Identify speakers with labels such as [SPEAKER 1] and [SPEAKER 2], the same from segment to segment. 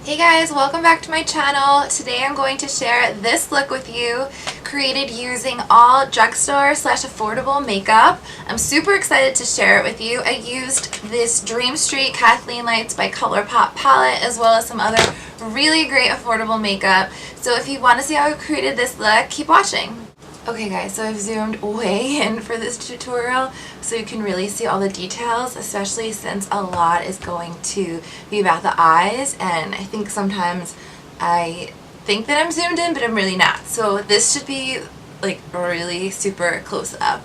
[SPEAKER 1] Hey guys, welcome back to my channel. Today I'm going to share this look with you, created using all drugstore / affordable makeup. I'm super excited to share it with you. I used this Dream Street Kathleen Lights by ColourPop palette as well as some other really great affordable makeup. So if you want to see how I created this look, keep watching. Okay guys, so I've zoomed way in for this tutorial so you can really see all the details, especially since a lot is going to be about the eyes, and I think sometimes I think that I'm zoomed in but I'm really not. So this should be like really super close up.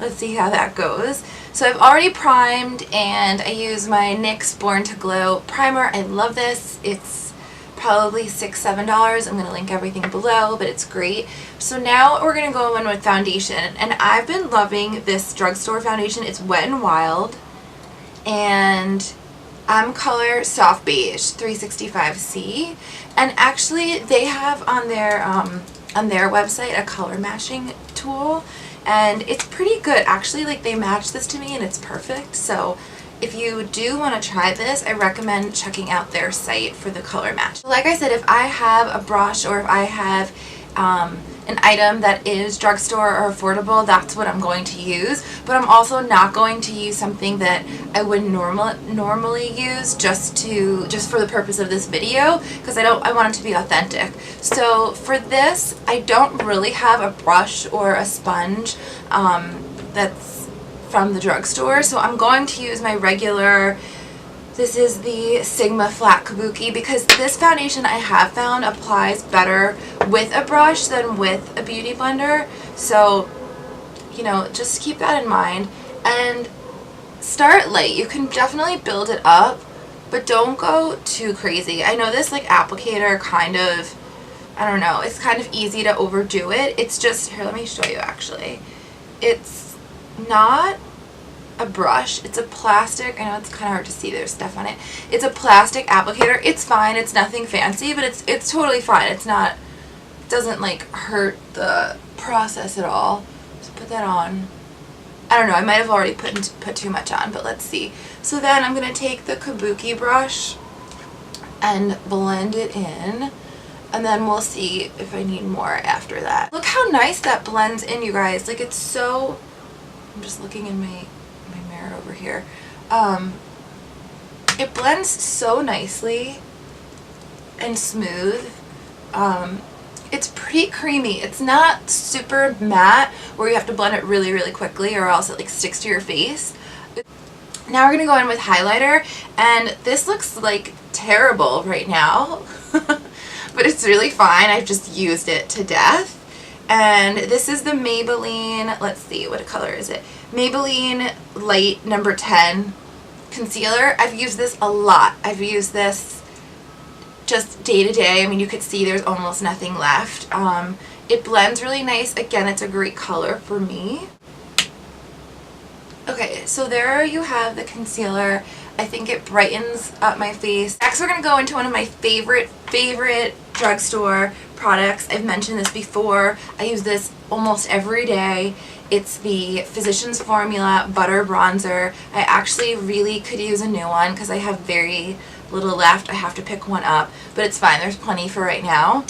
[SPEAKER 1] Let's see how that goes. So I've already primed and I use my NYX Born to Glow primer. I love this. It's probably $6-7. I'm going to link everything below, but it's great. So now we're going to go in with foundation, and I've been loving this drugstore foundation. It's Wet n Wild, and I'm color Soft Beige 365C, and actually they have on their website a color matching tool, and it's pretty good actually. Like, they matched this to me and it's perfect. So if you do want to try this, I recommend checking out their site for the color match. Like I said, if I have a brush or if I have an item that is drugstore or affordable, that's what I'm going to use. But I'm also not going to use something that I would normally use just for the purpose of this video, because I want it to be authentic. So for this, I don't really have a brush or a sponge that's from the drugstore, so I'm going to use my regular, this is the Sigma Flat Kabuki, because this foundation I have found applies better with a brush than with a beauty blender. So, you know, just keep that in mind and start light. You can definitely build it up, but don't go too crazy. I know this like applicator kind of, I don't know, it's kind of easy to overdo it. It's just, here, let me show you actually. It's not a brush, it's a plastic, I know it's kind of hard to see, there's stuff on it. It's a plastic applicator. It's fine, it's nothing fancy, but it's totally fine. It's not, it doesn't like hurt the process at all. So put that on. I don't know, I might have already put too much on, but let's see. So then I'm going to take the Kabuki brush and blend it in, and then we'll see if I need more after that. Look how nice that blends in, you guys. Like, it's so, I'm just looking in my mirror over here. It blends so nicely and smooth. It's pretty creamy. It's not super matte where you have to blend it really, really quickly or else it like sticks to your face. Now we're gonna go in with highlighter, and this looks like terrible right now, but it's really fine. I've just used it to death. And this is the Maybelline, let's see, what color is it? Maybelline Light number 10 concealer. I've used this a lot. I've used this just day to day. I mean, you could see there's almost nothing left. It blends really nice. Again, it's a great color for me. Okay, so there you have the concealer. I think it brightens up my face. Next, we're going to go into one of my favorite drugstore products. I've mentioned this before. I use this almost every day. It's the Physicians Formula Butter Bronzer. I actually really could use a new one because I have very little left. I have to pick one up, but it's fine. There's plenty for right now.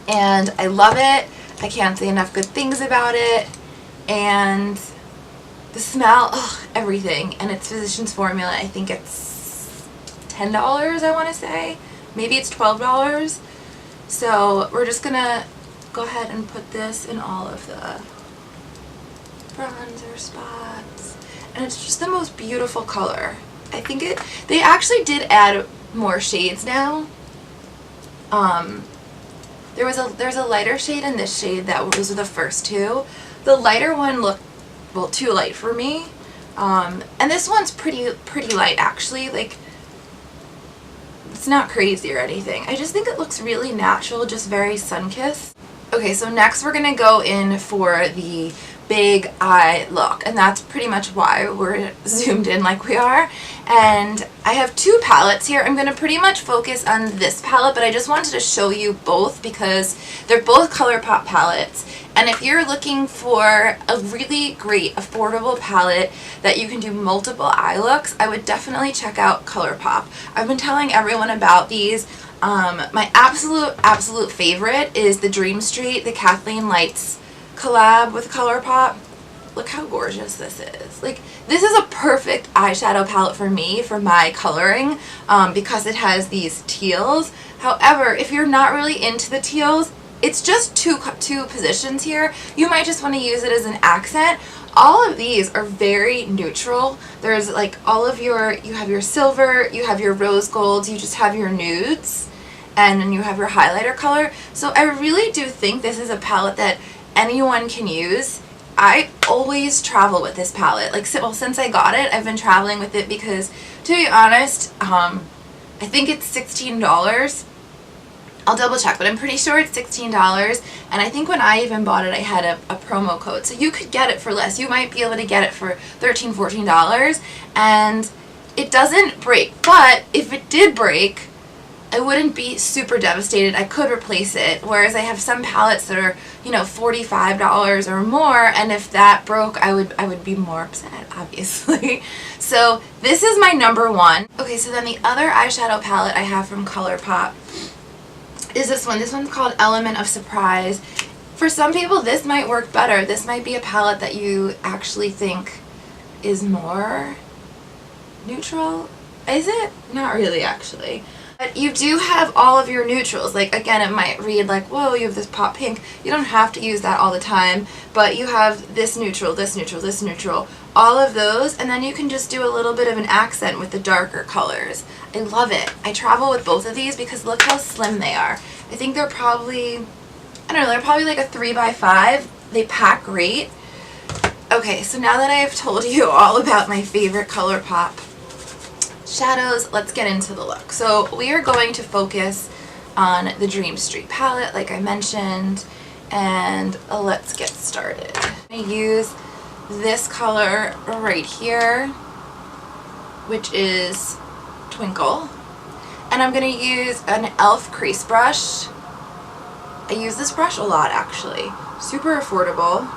[SPEAKER 1] And I love it. I can't say enough good things about it. And the smell, everything. And it's Physicians Formula. I think it's $10, I want to say. Maybe it's $12. So we're just going to go ahead and put this in all of the bronzer spots. And it's just the most beautiful color. I think they actually did add more shades now. There's a lighter shade and this shade, those are the first two. The lighter one looked, well, too light for me. And this one's pretty light actually. Like, it's not crazy or anything. I just think it looks really natural, just very sun-kissed. Okay, so next we're going to go in for the big eye look, and that's pretty much why we're zoomed in like we are. And I have two palettes here. I'm going to pretty much focus on this palette, but I just wanted to show you both because they're both ColourPop palettes. And if you're looking for a really great affordable palette that you can do multiple eye looks, I would definitely check out ColourPop. I've been telling everyone about these. My absolute favorite is the Dream Street, the Kathleen Lights collab with ColourPop. Look how gorgeous this is. Like, this is a perfect eyeshadow palette for me for my coloring because it has these teals. However, if you're not really into the teals, it's just two positions here. You might just want to use it as an accent. All of these are very neutral. There's like all of your, you have your silver, you have your rose golds, you just have your nudes, and then you have your highlighter color. So I really do think this is a palette that anyone can use. I always travel with this palette. Like, well, since I got it, I've been traveling with it because, to be honest, I think it's $16. I'll double check, but I'm pretty sure it's $16, and I think when I even bought it I had a promo code, so you could get it for less. You might be able to get it for $13, $14, and it doesn't break. But if it did break, I wouldn't be super devastated. I could replace it, whereas I have some palettes that are, you know, $45 or more, and if that broke, I would be more upset, obviously. So this is my number one. Okay, so then the other eyeshadow palette I have from ColourPop is this one. This one's called Element of Surprise. For some people, this might work better. This might be a palette that you actually think is more neutral. Is it? Not really, actually. But you do have all of your neutrals. Like, again, it might read like, whoa, you have this pop pink. You don't have to use that all the time, but you have this neutral, this neutral, this neutral, all of those, and then you can just do a little bit of an accent with the darker colors. I love it. I travel with both of these because look how slim they are. I think they're probably, I don't know, they're probably like a 3x5. They pack great. Okay, so now that I have told you all about my favorite ColourPop shadows, let's get into the look. So we are going to focus on the Dream Street palette, like I mentioned, and let's get started. I'm going to use this color right here, which is Twinkle, and I'm going to use an e.l.f. crease brush. I use this brush a lot, actually. Super affordable.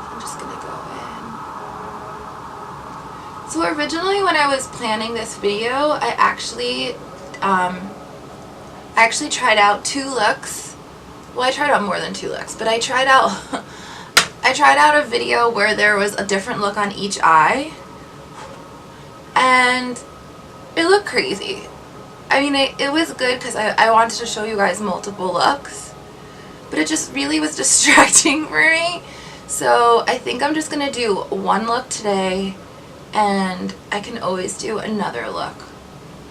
[SPEAKER 1] I'm just going to go in. So originally when I was planning this video, I actually tried out two looks. Well, I tried out more than two looks, but I tried out a video where there was a different look on each eye, and it looked crazy. I mean, it was good because I wanted to show you guys multiple looks, but it just really was distracting for me. So I think I'm just gonna do one look today, and I can always do another look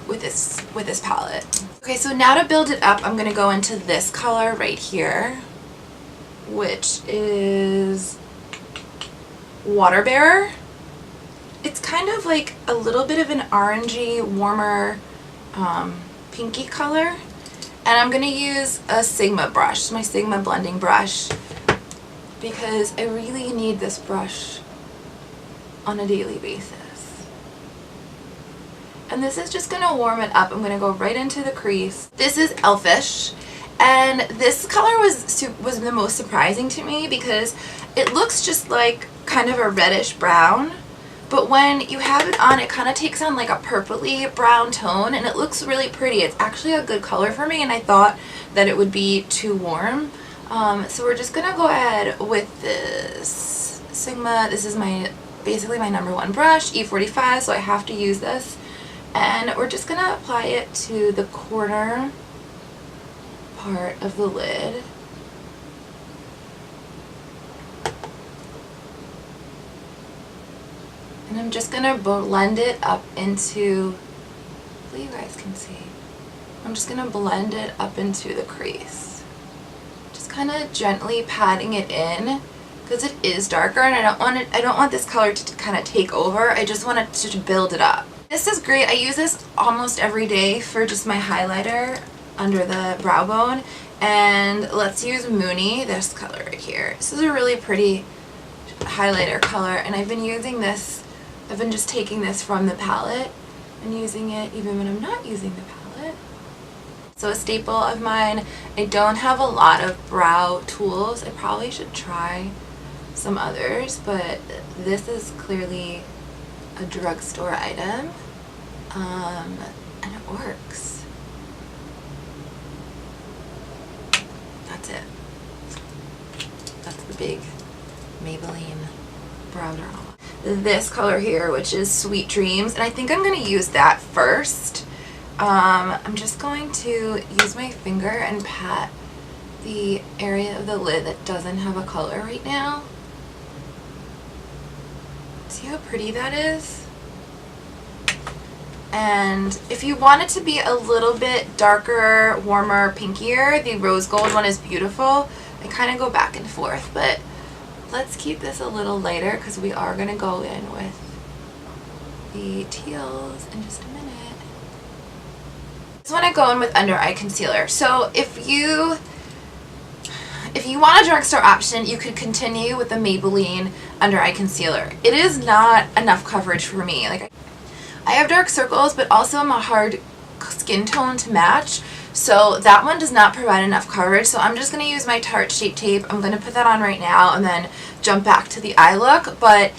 [SPEAKER 1] with this palette. Okay, so now to build it up, I'm gonna go into this color right here, which is Water Bearer. It's kind of like a little bit of an orangey, warmer, pinky color. And I'm gonna use a Sigma brush, my Sigma blending brush, because I really need this brush on a daily basis. And this is just gonna warm it up. I'm gonna go right into the crease. This is Elfish, and this color was the most surprising to me because it looks just like kind of a reddish brown, but when you have it on, it kind of takes on like a purpley brown tone, and it looks really pretty. It's actually a good color for me, and I thought that it would be too warm. So we're just gonna go ahead with this Sigma. This is basically my number one brush, E45, so I have to use this. And we're just going to apply it to the corner part of the lid. And I'm just going to blend it up into, hopefully you guys can see, I'm just going to blend it up into the crease. Just kind of gently patting it in because it is darker, and I don't want this color to kind of take over. I just want it to build it up. This is great. I use this almost every day for just my highlighter under the brow bone. And let's use Moony, this color right here. This is a really pretty highlighter color, and I've been using this, I've been just taking this from the palette and using it even when I'm not using the palette. So a staple of mine. I don't have a lot of brow tools. I probably should try some others, but this is clearly a drugstore item, and it works. That's it. That's the big Maybelline brow drama. This color here, which is Sweet Dreams, and I think I'm going to use that first. I'm just going to use my finger and pat the area of the lid that doesn't have a color right now. See how pretty that is? And if you want it to be a little bit darker, warmer, pinkier, the rose gold one is beautiful. I kind of go back and forth, but let's keep this a little lighter because we are going to go in with the teals in just a minute. I just want to go in with under eye concealer. So if you want a drugstore option, you could continue with the Maybelline under eye concealer. It is not enough coverage for me. Like, I have dark circles, but also I'm a hard skin tone to match, so that one does not provide enough coverage. So I'm just going to use my Tarte Shape Tape. I'm going to put that on right now and then jump back to the eye look. But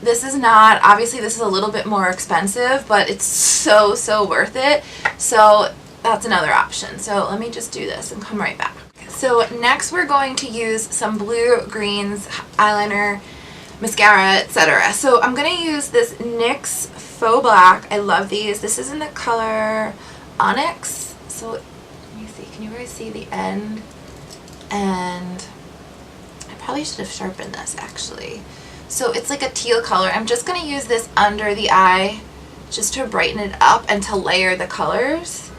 [SPEAKER 1] this is not, obviously this is a little bit more expensive, but it's so worth it. So that's another option. So let me just do this and come right back. So next we're going to use some blue, greens, eyeliner, mascara, etc. So I'm going to use this NYX Faux Black. I love these. This is in the color Onyx. So let me see. Can you guys see the end? And I probably should have sharpened this actually. So it's like a teal color. I'm just going to use this under the eye just to brighten it up and to layer the colors.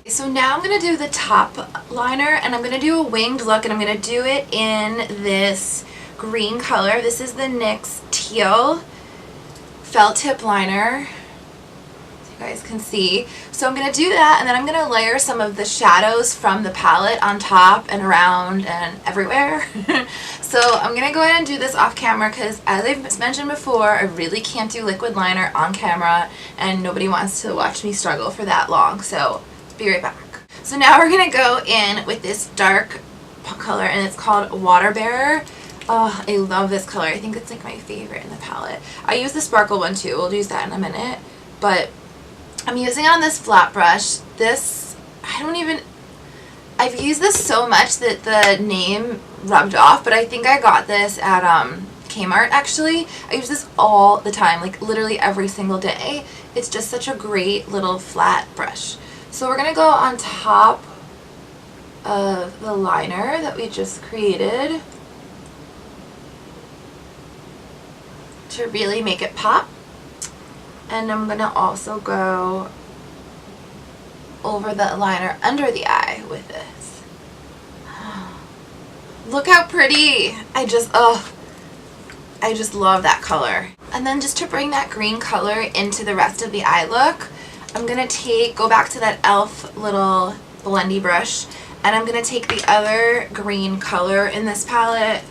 [SPEAKER 1] So now I'm going to do the top liner, and I'm going to do a winged look, and I'm going to do it in this green color. This is the NYX Teal felt tip liner, so you guys can see. So I'm going to do that, and then I'm going to layer some of the shadows from the palette on top and around and everywhere. So I'm going to go ahead and do this off camera because, as I've mentioned before, I really can't do liquid liner on camera, and nobody wants to watch me struggle for that long. So be right back. So now we're going to go in with this dark color, and it's called Water Bearer. Oh, I love this color. I think it's like my favorite in the palette. I use the sparkle one too. We'll use that in a minute. But I'm using it on this flat brush. This, I've used this so much that the name rubbed off, but I think I got this at Kmart actually. I use this all the time, like literally every single day. It's just such a great little flat brush. So we're going to go on top of the liner that we just created to really make it pop. And I'm going to also go over the liner under the eye with this. Look how pretty! I just love that color. And then just to bring that green color into the rest of the eye look, I'm going to go back to that e.l.f. little blendy brush, and I'm going to take the other green color in this palette,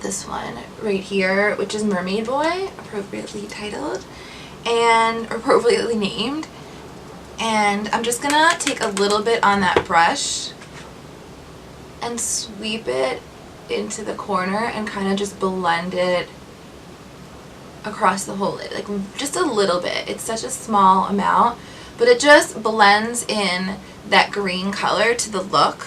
[SPEAKER 1] this one right here, which is Mermaid Boy, appropriately titled and appropriately named, and I'm just going to take a little bit on that brush and sweep it into the corner and kind of just blend it across the whole lid, like just a little bit. It's such a small amount, but it just blends in that green color to the look.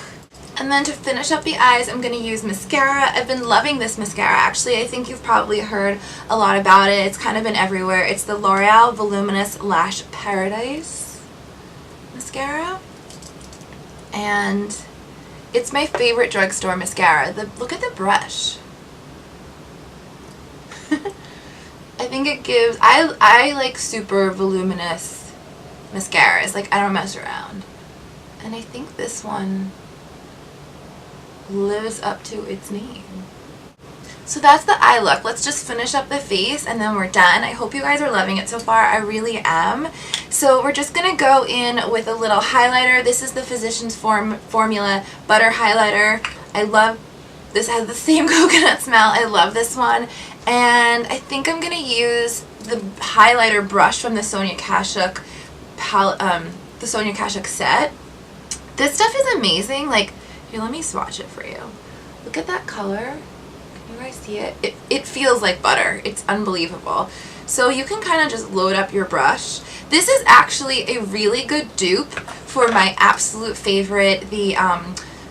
[SPEAKER 1] And then to finish up the eyes, I'm going to use mascara. I've been loving this mascara actually. I think you've probably heard a lot about it. It's kind of been everywhere. It's the L'Oreal Voluminous Lash Paradise mascara, and it's my favorite drugstore mascara. Look at the brush. I think it gives, I like super voluminous mascaras, like I don't mess around. And I think this one lives up to its name. So that's the eye look. Let's just finish up the face and then we're done. I hope you guys are loving it so far. I really am. So we're just going to go in with a little highlighter. This is the Physicians Formula Butter Highlighter. I love this. Has the same coconut smell. I love this one. And I think I'm going to use the highlighter brush from the Sonia Kashuk set. This stuff is amazing. Like, here, let me swatch it for you. Look at that color. Can you guys see it? It feels like butter. It's unbelievable. So you can kind of just load up your brush. This is actually a really good dupe for my absolute favorite, the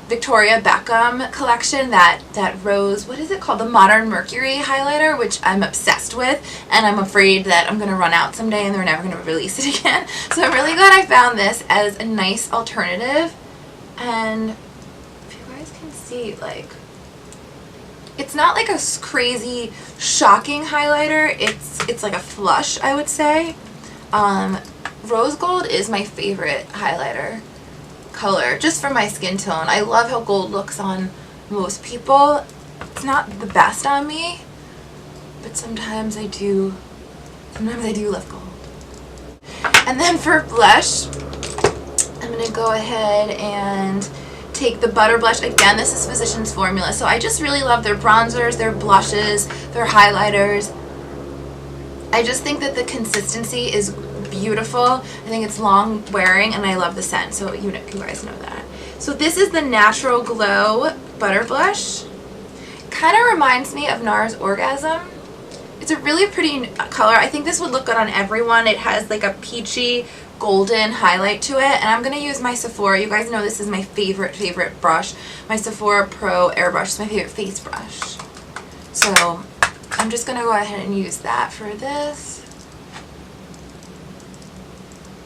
[SPEAKER 1] Victoria Beckham collection, that rose, what is it called? The Modern Mercury highlighter, which I'm obsessed with, and I'm afraid that I'm going to run out someday and they're never going to release it again. So I'm really glad I found this as a nice alternative. And if you guys can see, like, it's not like a crazy shocking highlighter. It's like a flush, I would say. Rose gold is my favorite highlighter color, just for my skin tone. I love how gold looks on most people. It's not the best on me, but sometimes I do love gold. And then for blush, I'm going to go ahead and take the Butter Blush. Again, this is Physicians Formula, so I just really love their bronzers, their blushes, their highlighters. I just think that the consistency is beautiful. I think it's long wearing and I love the scent, so you guys know that. So this is the Natural Glow Butter Blush. Kind of reminds me of NARS Orgasm. It's a really pretty color. I think this would look good on everyone. It has like a peachy golden highlight to it, and I'm going to use my Sephora. You guys know this is my favorite brush. My Sephora Pro Airbrush is my favorite face brush. So I'm just going to go ahead and use that for this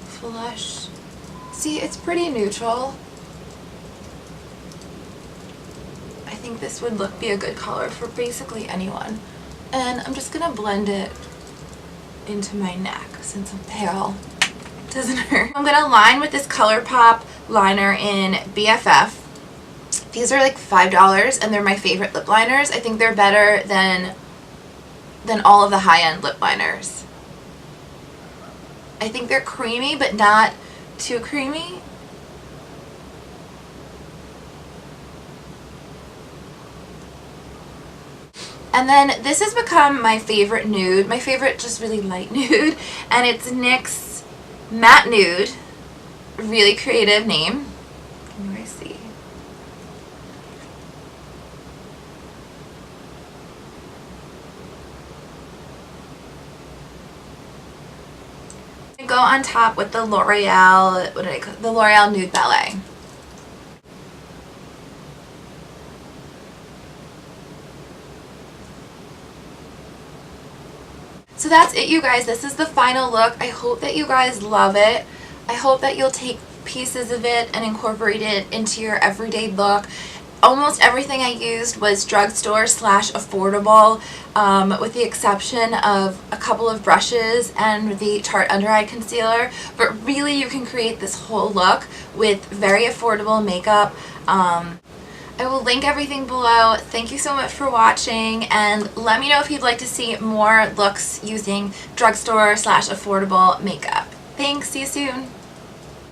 [SPEAKER 1] flush. See, it's pretty neutral. I think this would be a good color for basically anyone. And I'm just going to blend it into my neck since I'm pale. It doesn't hurt. I'm going to line with this ColourPop liner in BFF. These are like $5 and they're my favorite lip liners. I think they're better than all of the high-end lip liners. I think they're creamy but not too creamy. And then this has become my favorite nude, my favorite just really light nude, and it's NYX Matte Nude. Really creative name. Can you guys see? Go on top with the L'Oreal, what did I call it? The L'Oreal Nude Ballet. So that's it, you guys. This is the final look. I hope that you guys love it. I hope that you'll take pieces of it and incorporate it into your everyday look. Almost everything I used was drugstore / affordable, with the exception of a couple of brushes and the Tarte Under Eye Concealer. But really, you can create this whole look with very affordable makeup. I will link everything below. Thank you so much for watching, and let me know if you'd like to see more looks using drugstore / affordable makeup. Thanks, see you soon.